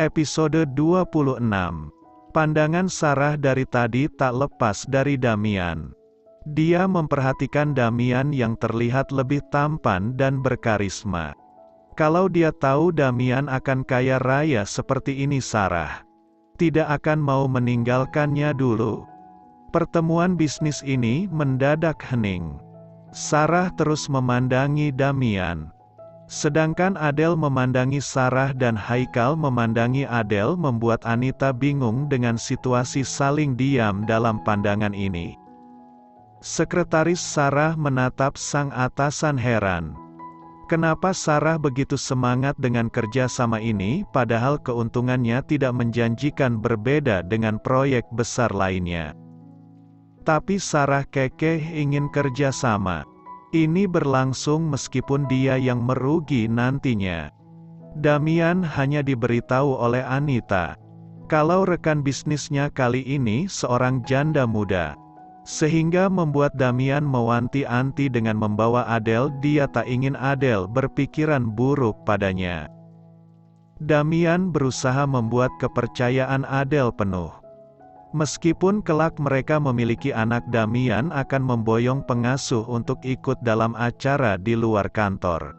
Episode 26. Pandangan Sarah dari tadi tak lepas dari Damian. Dia memperhatikan Damian yang terlihat lebih tampan dan berkarisma. Kalau dia tahu Damian akan kaya raya seperti ini, Sarah tidak akan mau meninggalkannya dulu. Pertemuan bisnis ini mendadak hening. Sarah terus memandangi Damian. Sedangkan Adele memandangi Sarah dan Haikal memandangi Adele membuat Anita bingung dengan situasi saling diam dalam pandangan ini. Sekretaris Sarah menatap sang atasan heran. Kenapa Sarah begitu semangat dengan kerja sama ini padahal keuntungannya tidak menjanjikan berbeda dengan proyek besar lainnya. Tapi Sarah kekeh ingin kerja sama ini berlangsung meskipun dia yang merugi nantinya. Damian hanya diberitahu oleh Anita kalau rekan bisnisnya kali ini seorang janda muda. Sehingga membuat Damian mewanti-wanti dengan membawa Adele. Dia tak ingin Adele berpikiran buruk padanya. Damian berusaha membuat kepercayaan Adele penuh. Meskipun kelak mereka memiliki anak, Damian akan memboyong pengasuh untuk ikut dalam acara di luar kantor.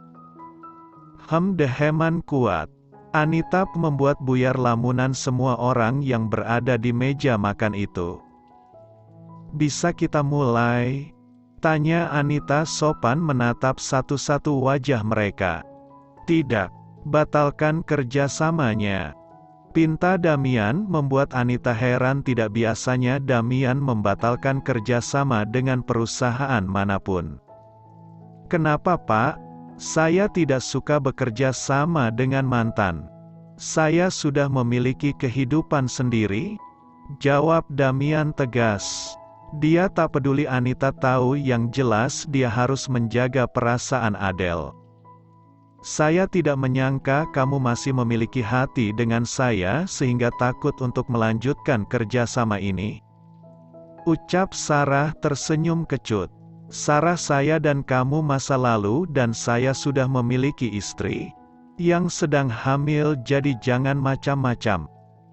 Deheman kuat. Anita membuat buyar lamunan semua orang yang berada di meja makan itu. Bisa kita mulai? Tanya Anita sopan menatap satu-satu wajah mereka. Tidak, batalkan kerjasamanya. Pinta Damian membuat Anita heran, tidak biasanya Damian membatalkan kerjasama dengan perusahaan manapun. Kenapa, Pak? Saya tidak suka bekerja sama dengan mantan. Saya sudah memiliki kehidupan sendiri, jawab Damian tegas. Dia tak peduli Anita tahu, yang jelas dia harus menjaga perasaan Adele. Saya tidak menyangka kamu masih memiliki hati dengan saya sehingga takut untuk melanjutkan kerjasama ini. Ucap Sarah tersenyum kecut. Sarah, saya dan kamu masa lalu dan saya sudah memiliki istri yang sedang hamil, jadi jangan macam-macam.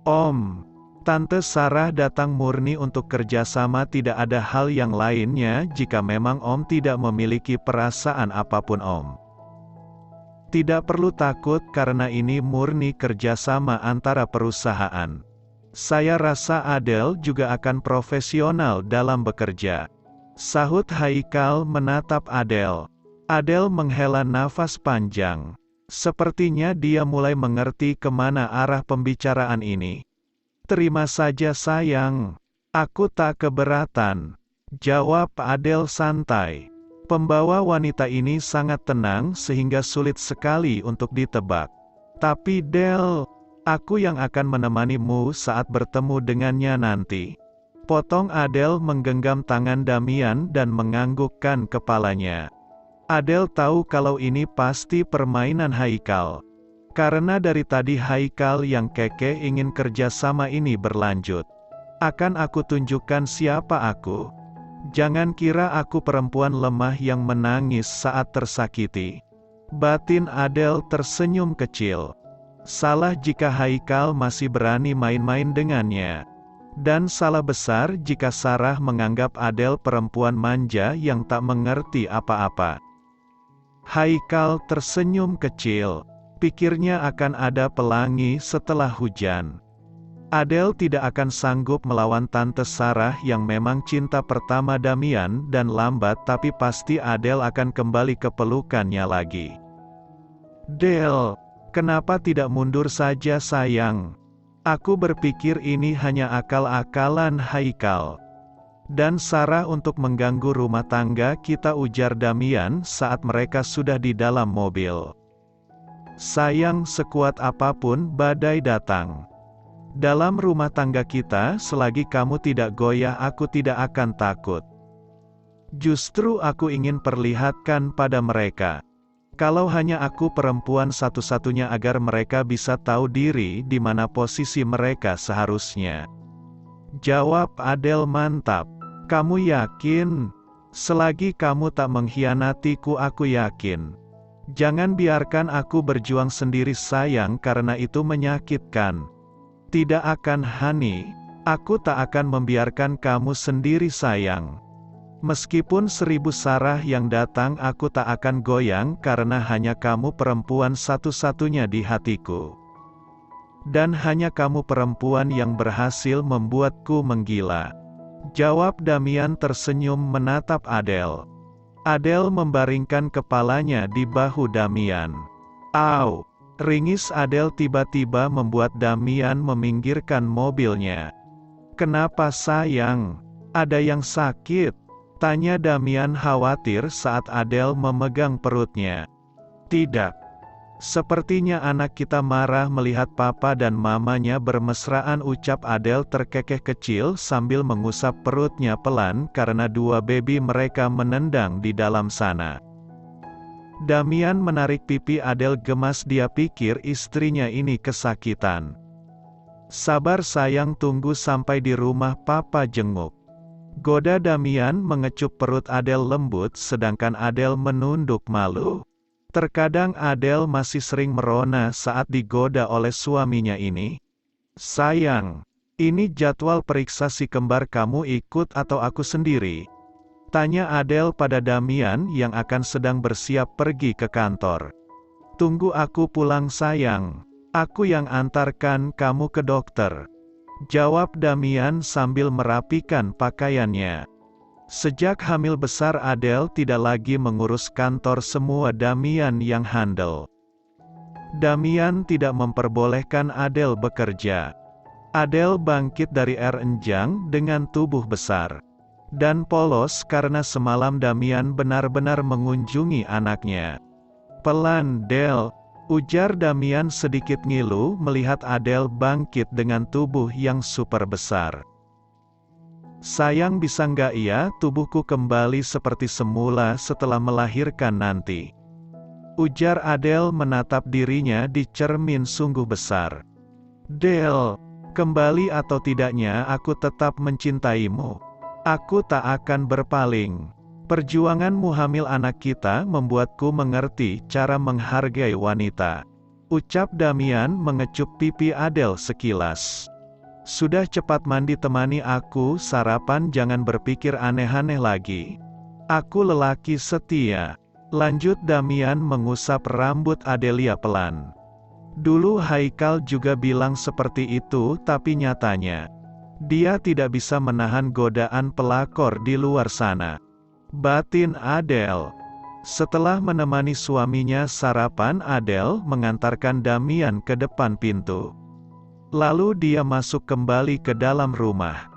Om, Tante Sarah datang murni untuk kerjasama, tidak ada hal yang lainnya. Jika memang Om tidak memiliki perasaan apapun, Om tidak perlu takut karena ini murni kerjasama antara perusahaan. Saya rasa Adele juga akan profesional dalam bekerja. Sahut Haikal menatap Adele. Adele menghela nafas panjang. Sepertinya dia mulai mengerti kemana arah pembicaraan ini. Terima saja sayang. Aku tak keberatan, jawab Adele santai. Pembawa wanita ini sangat tenang sehingga sulit sekali untuk ditebak. Tapi Del, aku yang akan menemanimu saat bertemu dengannya nanti. Potong Adele menggenggam tangan Damian dan menganggukkan kepalanya. Adele tahu kalau ini pasti permainan Haikal. Karena dari tadi Haikal yang kekeh ingin kerjasama ini berlanjut. Akan aku tunjukkan siapa aku. Jangan kira aku perempuan lemah yang menangis saat tersakiti. Batin Adele tersenyum kecil. Salah jika Haikal masih berani main-main dengannya. Dan salah besar jika Sarah menganggap Adele perempuan manja yang tak mengerti apa-apa. Haikal tersenyum kecil. Pikirnya akan ada pelangi setelah hujan. Adele tidak akan sanggup melawan Tante Sarah yang memang cinta pertama Damian, dan lambat tapi pasti Adele akan kembali ke pelukannya lagi. Del, kenapa tidak mundur saja sayang? Aku berpikir ini hanya akal-akalan Haikal dan Sarah untuk mengganggu rumah tangga kita, ujar Damian saat mereka sudah di dalam mobil. Sayang, sekuat apapun badai datang dalam rumah tangga kita, selagi kamu tidak goyah aku tidak akan takut. Justru aku ingin perlihatkan pada mereka kalau hanya aku perempuan satu-satunya agar mereka bisa tahu diri di mana posisi mereka seharusnya. Jawab Adele mantap. Kamu yakin? Selagi kamu tak mengkhianatiku aku yakin. Jangan biarkan aku berjuang sendiri sayang, karena itu menyakitkan. Tidak akan, Hani. Aku tak akan membiarkan kamu sendiri sayang. Meskipun 1000 Sarah yang datang, aku tak akan goyang karena hanya kamu perempuan satu-satunya di hatiku. Dan hanya kamu perempuan yang berhasil membuatku menggila. Jawab Damian tersenyum menatap Adele. Adele membaringkan kepalanya di bahu Damian. Au! Ringis Adele tiba-tiba membuat Damian meminggirkan mobilnya. Kenapa sayang? Ada yang sakit? Tanya Damian khawatir saat Adele memegang perutnya. Tidak. Sepertinya anak kita marah melihat papa dan mamanya bermesraan, ucap Adele terkekeh kecil sambil mengusap perutnya pelan karena dua baby mereka menendang di dalam sana. Damian menarik pipi Adele gemas, dia pikir istrinya ini kesakitan. Sabar sayang, tunggu sampai di rumah papa jenguk. Goda Damian mengecup perut Adele lembut sedangkan Adele menunduk malu. Terkadang Adele masih sering merona saat digoda oleh suaminya ini. Sayang, ini jadwal periksa si kembar, kamu ikut atau aku sendiri? Tanya Adele pada Damian yang akan sedang bersiap pergi ke kantor. Tunggu aku pulang sayang, aku yang antarkan kamu ke dokter. Jawab Damian sambil merapikan pakaiannya. Sejak hamil besar Adele tidak lagi mengurus kantor, semua Damian yang handle. Damian tidak memperbolehkan Adele bekerja. Adele bangkit dari ranjang dengan tubuh besar dan polos karena semalam Damian benar-benar mengunjungi anaknya. Pelan Del, ujar Damian sedikit ngilu melihat Adele bangkit dengan tubuh yang super besar. Sayang, bisa nggak ya tubuhku kembali seperti semula setelah melahirkan nanti? Ujar Adele menatap dirinya di cermin sungguh besar. Del, kembali atau tidaknya aku tetap mencintaimu. Aku tak akan berpaling. Perjuanganmu hamil anak kita membuatku mengerti cara menghargai wanita. Ucap Damian mengecup pipi Adele sekilas. Sudah, cepat mandi, temani aku sarapan, jangan berpikir aneh-aneh lagi. Aku lelaki setia. Lanjut Damian mengusap rambut Adelia pelan. Dulu Haikal juga bilang seperti itu, tapi nyatanya dia tidak bisa menahan godaan pelakor di luar sana. Batin Adele. Setelah menemani suaminya sarapan, Adele mengantarkan Damian ke depan pintu. Lalu dia masuk kembali ke dalam rumah.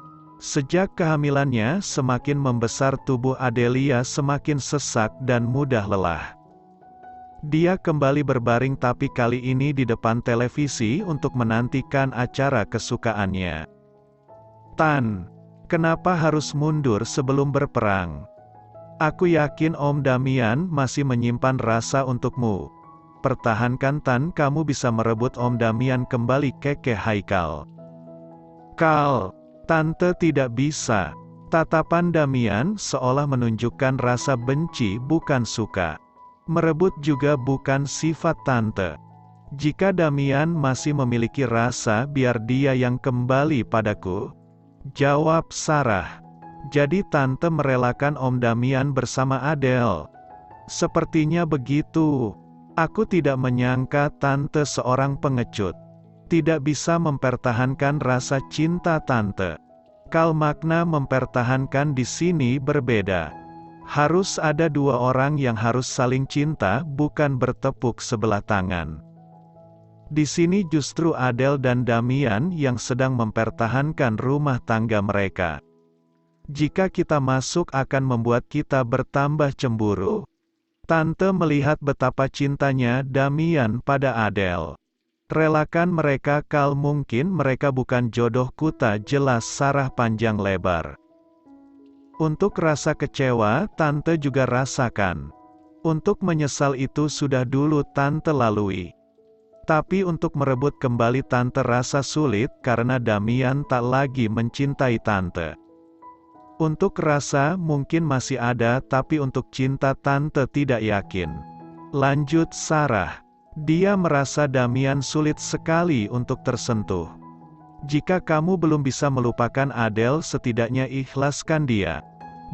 Sejak kehamilannya semakin membesar, tubuh Adelia semakin sesak dan mudah lelah. Dia kembali berbaring, tapi kali ini di depan televisi untuk menantikan acara kesukaannya. Tan, kenapa harus mundur sebelum berperang? Aku yakin Om Damian masih menyimpan rasa untukmu. Pertahankan Tan, kamu bisa merebut Om Damian kembali, kekeh Haikal. Kal, Tante tidak bisa. Tatapan Damian seolah menunjukkan rasa benci bukan suka. Merebut juga bukan sifat Tante. Jika Damian masih memiliki rasa, biar dia yang kembali padaku. Jawab Sarah. Jadi Tante merelakan Om Damian bersama Adele? Sepertinya begitu. Aku tidak menyangka Tante seorang pengecut. Tidak bisa mempertahankan rasa cinta Tante. Kal, makna mempertahankan di sini berbeda. Harus ada dua orang yang harus saling cinta, bukan bertepuk sebelah tangan. Di sini justru Adele dan Damian yang sedang mempertahankan rumah tangga mereka. Jika kita masuk akan membuat kita bertambah cemburu. Tante melihat betapa cintanya Damian pada Adele. Relakan mereka Kal, mungkin mereka bukan jodohku, tak jelas Sarah panjang lebar. Untuk rasa kecewa, Tante juga rasakan. Untuk menyesal itu sudah dulu Tante lalui. Tapi untuk merebut kembali Tante rasa sulit karena Damian tak lagi mencintai Tante. Untuk rasa mungkin masih ada, tapi untuk cinta Tante tidak yakin. lanjut Sarah. Dia merasa Damian sulit sekali untuk tersentuh. Jika kamu belum bisa melupakan Adele, setidaknya ikhlaskan dia.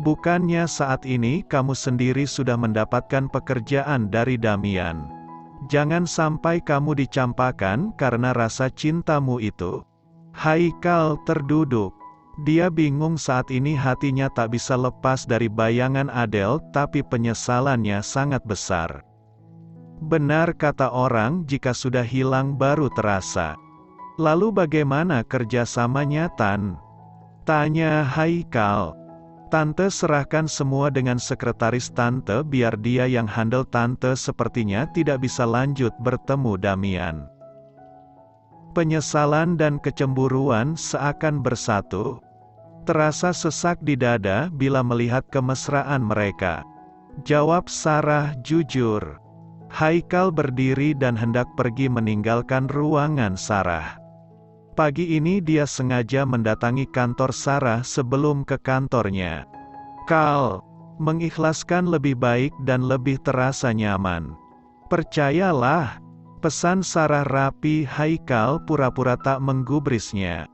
Bukannya saat ini kamu sendiri sudah mendapatkan pekerjaan dari Damian. Jangan sampai kamu dicampakkan karena rasa cintamu itu. Haikal terduduk. Dia bingung saat ini, hatinya tak bisa lepas dari bayangan Adele, tapi penyesalannya sangat besar. Benar kata orang, jika sudah hilang baru terasa. Lalu bagaimana kerjasamanya, Tan? Tanya Haikal. Tante serahkan semua dengan sekretaris Tante, biar dia yang handle. Tante sepertinya tidak bisa lanjut bertemu Damian. Penyesalan dan kecemburuan seakan bersatu. Terasa sesak di dada bila melihat kemesraan mereka. Jawab Sarah jujur. Haikal berdiri dan hendak pergi meninggalkan ruangan Sarah. Pagi ini dia sengaja mendatangi kantor Sarah sebelum ke kantornya. Kal, mengikhlaskan lebih baik dan lebih terasa nyaman. Percayalah, pesan Sarah rapi. Haikal pura-pura tak menggubrisnya.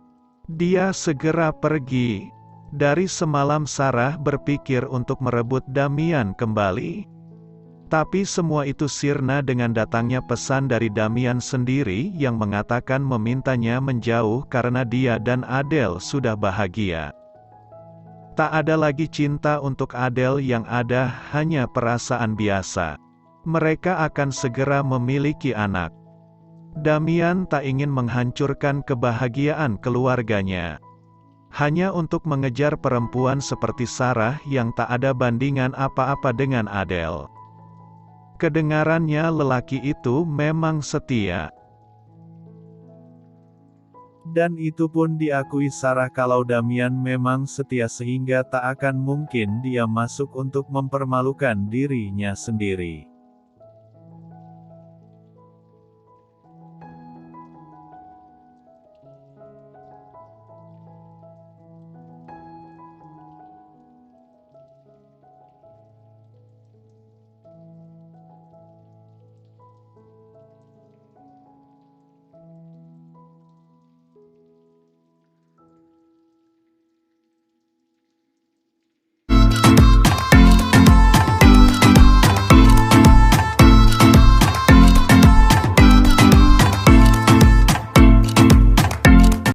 Dia segera pergi. Dari semalam Sarah berpikir untuk merebut Damian kembali. Tapi semua itu sirna dengan datangnya pesan dari Damian sendiri yang mengatakan memintanya menjauh karena dia dan Adele sudah bahagia. Tak ada lagi cinta untuk Adele, yang ada hanya perasaan biasa. Mereka akan segera memiliki anak. Damian tak ingin menghancurkan kebahagiaan keluarganya. Hanya untuk mengejar perempuan seperti Sarah yang tak ada bandingan apa-apa dengan Adele. Kedengarannya lelaki itu memang setia. Dan itu pun diakui Sarah kalau Damian memang setia, sehingga tak akan mungkin dia masuk untuk mempermalukan dirinya sendiri.